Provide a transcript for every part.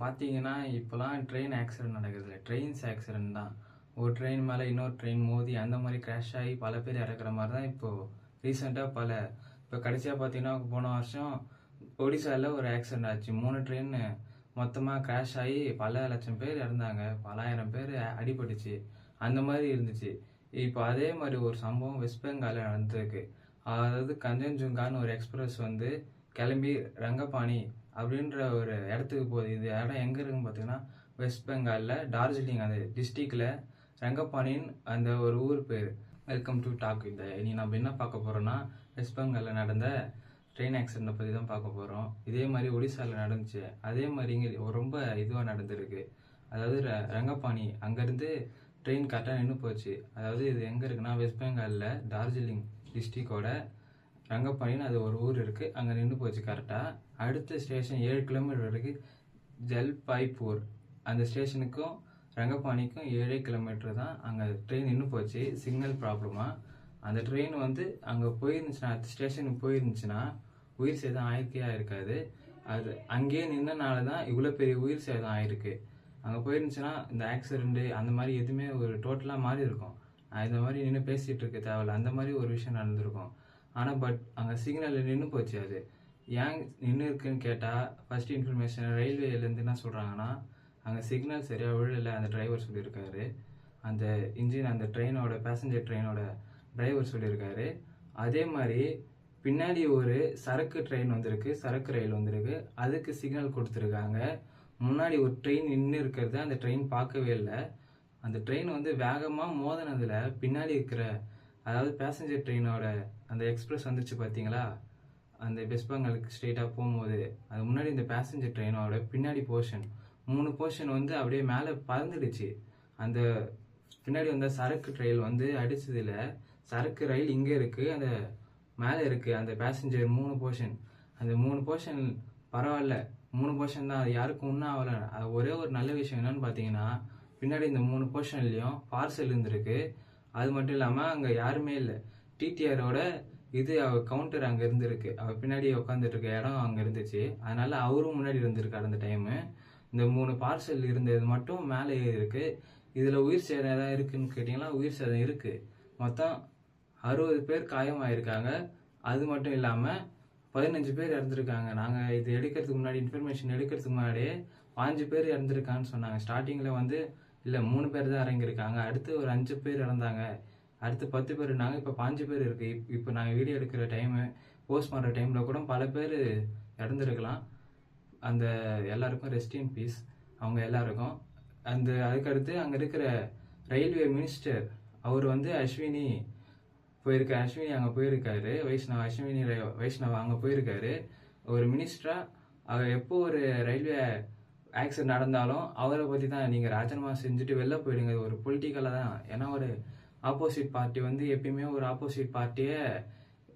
பார்த்தீங்கன்னா, இப்போலாம் train accident நடக்குதுல்ல. Trains accident தான். ஒரு ட்ரெயின் மேல இன்னொரு ட்ரெயின் மோதி அந்த மாரி கிராஷ் ஆகி பல பேர் இறக்குற மாரி தான் இப்போ ரீசென்ட்டா இப்போ கடைசியா பார்த்தீங்கன்னா, போன வருஷம் ஒடிசால ஒரு ஆக்சிடென்ட் ஆச்சு. 3 ட்ரெயின் மொத்தமா கிராஷ் ஆகி பல லட்சம் பேர் இறந்தாங்க. பலாயிரம் பேர் அடிபட்டுச்சு. அந்த மாரி இருந்துச்சு. இப்போ அதே மாரி ஒரு சம்பவம் வெஸ்ட் பெங்கால்ல நடந்திருக்கு. அதாவது கஞ்சன்ஜுங்கான்னு ஒரு எக்ஸ்பிரஸ் வந்து கிளம்பி ரங்கபாணி அப்படின்ற ஒரு இடத்துக்கு போகுது. இந்த இடம் எங்க இருக்குன்னு பார்த்தீங்கன்னா, வெஸ்ட் பெங்கால்ல டார்ஜிலிங் அந்த டிஸ்ட்ரிக்ட்ல ரங்கபாணின்னு அந்த ஒரு ஊர் பேர். வெல்கம் டு டாக் வித் இனி நம்ம என்ன பார்க்க போறோம்னா, வெஸ்ட் பெங்கால்ல நடந்த ட்ரெயின் ஆக்சிடென்ட்டை பற்றி தான் பார்க்க போகிறோம். இதே மாதிரி ஒடிசாவில் நடந்துச்சு. அதே மாதிரி இங்கே ரொம்ப இதுவாக நடந்திருக்கு. அதாவது ரங்கபாணி அங்கேருந்து ட்ரெயின் கரெக்டாக நின்று போச்சு. அதாவது இது எங்கே இருக்குன்னா, வெஸ்ட் பெங்காலில் டார்ஜிலிங் டிஸ்ட்ரிக்டோட ரங்கபாணின்னு அது ஒரு ஊர் இருக்குது. அங்கே நின்று போச்சு கரெக்டாக. அடுத்த ஸ்டேஷன் 7 கிலோமீட்டர் இருக்குது, ஜல்பாய்பூர். அந்த ஸ்டேஷனுக்கும் ரங்கபாணிக்கும் 7 கிலோமீட்டர் தான். அங்கே ட்ரெயின் நின்று போச்சு, சிக்னல் ப்ராப்ளமாக. அந்த ட்ரெயின் வந்து அங்கே போயிருந்துச்சுன்னா, அடுத்த ஸ்டேஷனுக்கு போயிருந்துச்சுன்னா உயிர் சேதம் ஆயிருக்காது. அது அங்கேயே நின்றனால தான் இவ்வளோ பெரிய உயிர் சேதம் ஆயிருக்கு. அங்கே போயிருந்துச்சுன்னா இந்த ஆக்சிடென்ட்டு அந்த மாதிரி எதுவுமே ஒரு டோட்டலாக மாறி இருக்கும். இந்த மாதிரி நின்று பேசிகிட்டு இருக்க தேவையில்ல, அந்த மாதிரி ஒரு விஷயம் நடந்திருக்கும். ஆனால் அங்கே சிக்னலில் நின்று போச்சு. அது ஏன் நின்று இருக்குன்னு கேட்டால், ஃபர்ஸ்ட் இன்ஃபர்மேஷன் ரயில்வேலேருந்து என்ன சொல்கிறாங்கன்னா, அங்கே சிக்னல் சரியாக விழலை அந்த டிரைவர் சொல்லியிருக்காரு. அந்த இன்ஜின் அந்த ட்ரெயினோட பேசஞ்சர் ட்ரெயினோட டிரைவர் சொல்லியிருக்காரு. அதே மாதிரி பின்னாடி ஒரு சரக்கு ட்ரெயின் வந்திருக்கு, சரக்கு ரயில் வந்திருக்கு, அதுக்கு சிக்னல் கொடுத்துருக்காங்க. முன்னாடி ஒரு ட்ரெயின் நின்று இருக்கிறத அந்த ட்ரெயின் பார்க்கவே இல்லை. அந்த ட்ரெயின் வந்து வேகமாக மோதினதில் பின்னாடி இருக்கிற, அதாவது பேசஞ்சர் ட்ரெயினோட அந்த எக்ஸ்பிரஸ் வந்துச்சு பார்த்தீங்களா, அந்த வெஸ்ட் பெங்காலுக்கு ஸ்ட்ரெயிட்டாக போகும்போது அது முன்னாடி இந்த பேசஞ்சர் ட்ரெயினோட பின்னாடி போர்ஷன் 3 போர்ஷன் வந்து அப்படியே மேலே பறந்துடுச்சு. அந்த பின்னாடி வந்த சரக்கு ரயில் வந்து அடிச்சதில் சரக்கு ரயில் இங்கே இருக்குது, அந்த மேலே இருக்குது அந்த பேசஞ்சர் 3 போர்ஷன். அந்த 3 போர்ஷன் பரவாயில்ல, 3 போர்ஷன் தான், அது யாருக்கும் ஒன்றும் ஆகலை. அது ஒரே ஒரு நல்ல விஷயம் என்னன்னு பார்த்தீங்கன்னா, பின்னாடி இந்த 3 போர்ஷன்லேயும் பார்சல் இருந்திருக்கு. அது மட்டும் இல்லாமல் அங்கே யாருமே இல்லை. டிடிஆரோட கவுண்டர் அங்கே இருந்திருக்கு. அவர் பின்னாடி உட்காந்துட்டு இருக்க இடம் அங்கே இருந்துச்சு. அதனால அவரும் முன்னாடி இருந்திருக்காரு அந்த டைமு. இந்த 3 பார்சல் இருந்தது மட்டும் மேலே இருக்கு. இதில் உயிர் சேதம் ஏதாவது இருக்குன்னு கேட்டிங்கன்னா, உயிர் சேதம் இருக்குது. மொத்தம் 60 பேர் காயமாயிருக்காங்க. அது மட்டும் இல்லாமல் 15 பேர் இறந்துருக்காங்க. நாங்கள் இது எடுக்கிறதுக்கு முன்னாடி, இன்ஃபர்மேஷன் எடுக்கிறதுக்கு முன்னாடியே 5 பேர் இறந்துருக்கான்னு சொன்னாங்க. ஸ்டார்டிங்கில் வந்து இல்லை 3 பேர் தான் இறங்கியிருக்காங்க. அடுத்து ஒரு 5 பேர் இறந்தாங்க. அடுத்து 10 பேர் இருந்தாங்க. இப்போ 5 பேர் இருக்குது. இப்போ நாங்கள் வீடியோ எடுக்கிற டைமு, போஸ்ட் பண்ணுற டைமில் கூட பல பேர் இறந்துருக்கலாம். அந்த எல்லாருக்கும் ரெஸ்ட் இன் பீஸ் அவங்க எல்லாருக்கும். அதுக்கடுத்து அங்கே இருக்கிற ரயில்வே மினிஸ்டர் அவர் வந்து அஸ்வினி அங்கே போயிருக்காரு. வைஷ்ணவா அங்கே போயிருக்காரு ஒரு மினிஸ்டரா. அவர் எப்போ ஒரு ரயில்வே ஆக்சிடென்ட் நடந்தாலும் அவரை பற்றி தான், நீங்கள் ராஜினாமா செஞ்சுட்டு வெளில போயிடுங்க, ஒரு பொலிட்டிக்கலாக தான். ஏன்னா ஒரு ஆப்போசிட் பார்ட்டி வந்து எப்பயுமே ஒரு ஆப்போசிட் பார்ட்டியை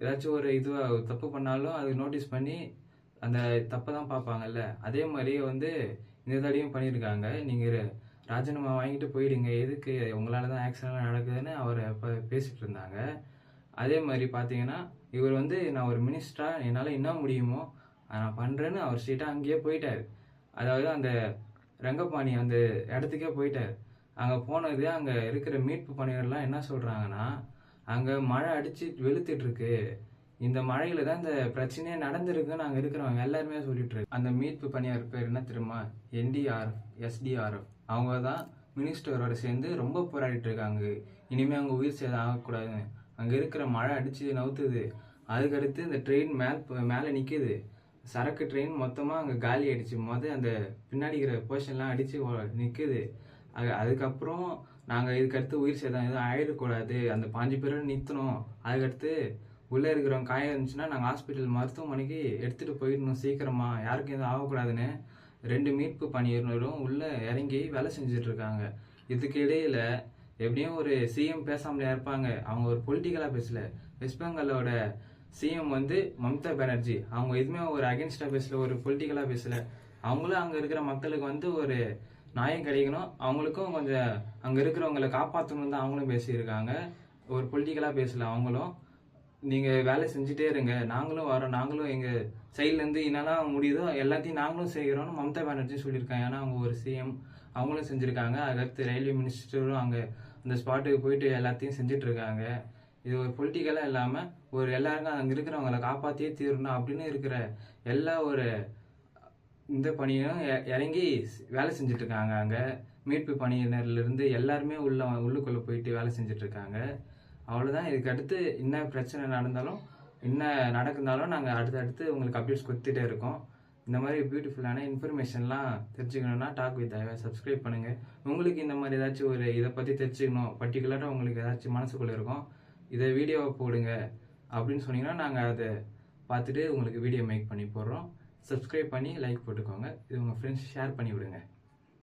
ஏதாச்சும் ஒரு தப்பு பண்ணாலும் அது நோட்டீஸ் பண்ணி அந்த தப்பை தான் பார்ப்பாங்கல்ல. அதே மாதிரி வந்து இந்த தடையும் பண்ணியிருக்காங்க. நீங்கள் ராஜினாமா வாங்கிட்டு போயிடுங்க, எதுக்கு, உங்களால் தான் ஆக்சிடென்ட் நடக்குதுன்னு அவர் இப்போ பேசிகிட்டு இருந்தாங்க. அதே மாதிரி பார்த்தீங்கன்னா, இவர் வந்து நான் ஒரு மினிஸ்டராக என்னால் என்ன முடியுமோ நான் பண்ணுறேன்னு அவர் ஸ்ட்ரெயிட்டாக அங்கேயே போயிட்டார். அதாவது அந்த ரங்கபாணி அந்த இடத்துக்கே போயிட்டார். அங்கே போனது அங்கே இருக்கிற மீட்பு பணியர்லாம் என்ன சொல்கிறாங்கன்னா, அங்கே மழை அடித்து வெளுத்துட்ருக்கு, இந்த மழையில தான் இந்த பிரச்சனையே நடந்திருக்குன்னு அங்கே இருக்கிறவங்க எல்லாருமே சொல்லிட்டு இருக்கு. அந்த மீட்பு பணியார் பேர் என்ன தெரியுமா? NDRF, SDRF. அவங்க தான் மினிஸ்டரோட சேர்ந்து ரொம்ப போராடிட்டு இருக்காங்க. இனிமேல் அங்கே உயிர் சேதம் ஆகக்கூடாதுன்னு. அங்கே இருக்கிற மழை அடித்து நவுத்துது. அதுக்கடுத்து இந்த ட்ரெயின் மேலே நிற்கிது. சரக்கு ட்ரெயின் மொத்தமாக அங்கே காலி ஆயிடுச்சு. அந்த பின்னாடி இருக்கிற போர்ஷன்லாம் அடித்து நிற்குது. அதுக்கப்புறம் நாங்கள் இதுக்கடுத்து உயிர் சேதம் எதுவும் ஆயிடக்கூடாது, அந்த 5 பேரும் நிறுத்தணும். அதுக்கடுத்து உள்ளே இருக்கிறவங்க காயம் இருந்துச்சுன்னா நாங்கள் ஹாஸ்பிட்டல் மருத்துவமனைக்கு எடுத்துகிட்டு போயிடணும் சீக்கிரமா, யாருக்கும் எதுவும் ஆகக்கூடாதுன்னு 2 மீட்பு பணியினரும் உள்ளே இறங்கி வேலை செஞ்சுட்டு இருக்காங்க. இதுக்கு இடையில எப்படியும் ஒரு சிஎம் பேசாமலே இருப்பாங்க. அவங்க ஒரு பொலிட்டிக்கலாக பேசல. வெஸ்ட் பெங்காலோட சிஎம் வந்து மம்தா பானர்ஜி, அவங்க எதுவுமே ஒரு அகேன்ஸ்டாக பேசல, ஒரு பொலிட்டிக்கலாக பேசல. அவங்களும் அங்கே இருக்கிற மக்களுக்கு வந்து ஒரு நியாயம் கிடைக்கணும், அவங்களுக்கும் கொஞ்சம் அங்கே இருக்கிறவங்களை காப்பாற்றணும் தான் அவங்களும் பேசியிருக்காங்க. ஒரு பொலிட்டிக்கலாக பேசல அவங்களும். நீங்கள் வேலை செஞ்சுட்டே இருங்க, நாங்களும் வரோம், நாங்களும் எங்கள் சைட்லேருந்து என்னெல்லாம் முடியுதோ எல்லாத்தையும் நாங்களும் செய்கிறோம்னு மம்தா பானர்ஜி சொல்லியிருக்காங்க. ஏன்னா அவங்க ஒரு சிஎம், அவங்களும் செஞ்சுருக்காங்க. அதுக்கடுத்து ரயில்வே மினிஸ்டரும் அங்கே அந்த ஸ்பாட்டுக்கு போயிட்டு எல்லாத்தையும் செஞ்சுட்டு இருக்காங்க. இது ஒரு பொலிட்டிக்கலாக இல்லாமல் ஒரு எல்லாருக்கும் அங்கே இருக்கிறவங்களை காப்பாற்றியே தீரணும் அப்படின்னு இருக்கிற எல்லா ஒரு இந்த பணியும் இறங்கி வேலை செஞ்சுட்டு இருக்காங்க. அங்கே மீட்பு பணியினர்லேருந்து எல்லாருமே உள்ளுக்குள்ளே போயிட்டு வேலை செஞ்சுட்டு இருக்காங்க. அவ்வளோதான். இதுக்கு அடுத்து என்ன பிரச்சனை நடந்தாலும் என்ன நடக்குந்தாலும் நாங்கள் அடுத்தடுத்து உங்களுக்கு அப்டேட்ஸ் கொடுத்துட்டே இருக்கோம். இந்த மாதிரி பியூட்டிஃபுல்லான இன்ஃபர்மேஷன்லாம் தெரிஞ்சுக்கணுன்னா டாக் வித் ஐவா சப்ஸ்கிரைப் பண்ணுங்கள். உங்களுக்கு இந்த மாதிரி ஏதாச்சும் ஒரு இதை பற்றி தெரிஞ்சுக்கணும், பர்டிகுலராக உங்களுக்கு ஏதாச்சும் மனசுக்குள்ளே இருக்கும், இதை வீடியோவை போடுங்க அப்படின்னு சொன்னீங்கன்னா நாங்கள் அதை பார்த்துட்டு உங்களுக்கு வீடியோ மேக் பண்ணி போடுறோம். சப்ஸ்கிரைப் பண்ணி லைக் போட்டுக்கோங்க. இது உங்கள் ஃப்ரெண்ட்ஸ் ஷேர் பண்ணி விடுங்க.